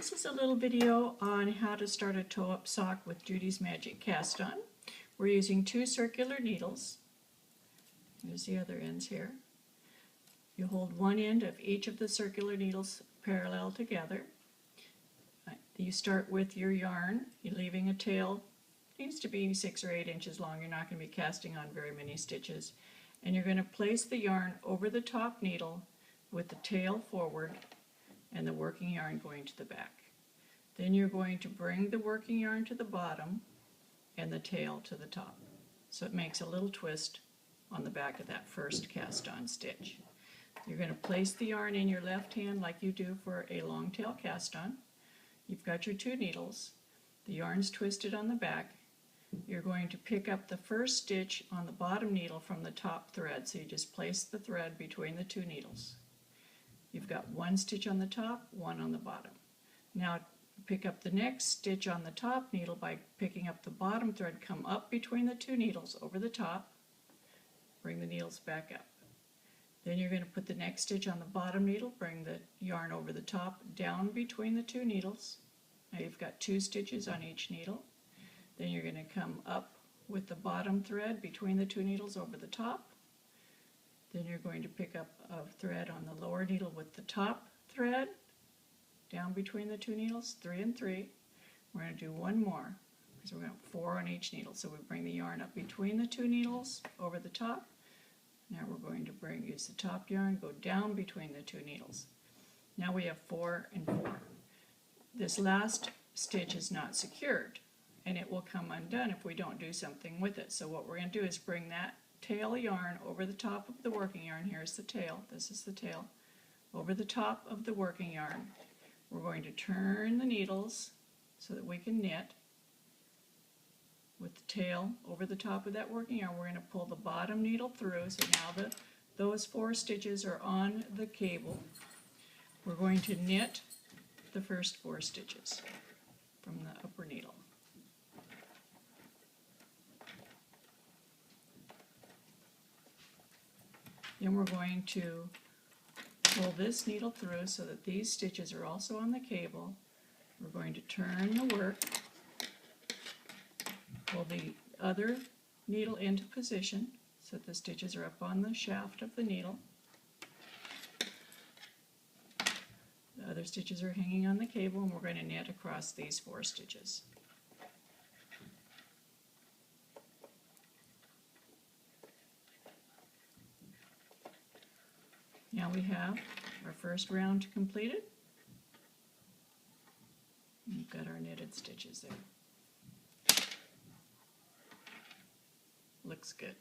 This is a little video on how to start a toe-up sock with Judy's Magic Cast On. We're using 2 circular needles. There's the other ends here. You hold one end of each of the circular needles parallel together. You start with your yarn. You're leaving a tail. It needs to be 6 or 8 inches long. You're not going to be casting on very many stitches. And you're going to place the yarn over the top needle with the tail forward and the working yarn going to the back. Then you're going to bring the working yarn to the bottom and the tail to the top. So it makes a little twist on the back of that first cast on stitch. You're going to place the yarn in your left hand like you do for a long tail cast on. You've got your 2 needles. The yarn's twisted on the back. You're going to pick up the first stitch on the bottom needle from the top thread. So you just place the thread between the 2 needles. You've got 1 stitch on the top, 1 on the bottom. Now pick up the next stitch on the top needle by picking up the bottom thread, come up between the 2 needles over the top, bring the needles back up. Then you're going to put the next stitch on the bottom needle, bring the yarn over the top, down between the 2 needles. Now you've got 2 stitches on each needle. Then you're going to come up with the bottom thread between the 2 needles over the top. Then you're going to pick up a thread on the lower needle with the top thread, down between the 2 needles, 3 and 3. We're going to do 1 more, because we're going to have 4 on each needle. So we bring the yarn up between the 2 needles, over the top. Now we're going to use the top yarn, go down between the 2 needles. Now we have 4 and 4. This last stitch is not secured, and it will come undone if we don't do something with it. So what we're going to do is bring that tail yarn over the top of the working yarn. Here's the tail, this is the tail. Over the top of the working yarn, we're going to turn the needles so that we can knit. With the tail over the top of that working yarn, we're going to pull the bottom needle through. So now those 4 stitches are on the cable. We're going to knit the first 4 stitches from the upper needle. Then we're going to pull this needle through so that these stitches are also on the cable. We're going to turn the work, pull the other needle into position so that the stitches are up on the shaft of the needle. The other stitches are hanging on the cable, and we're going to knit across these 4 stitches. Now we have our first round completed. We've got our knitted stitches there. Looks good.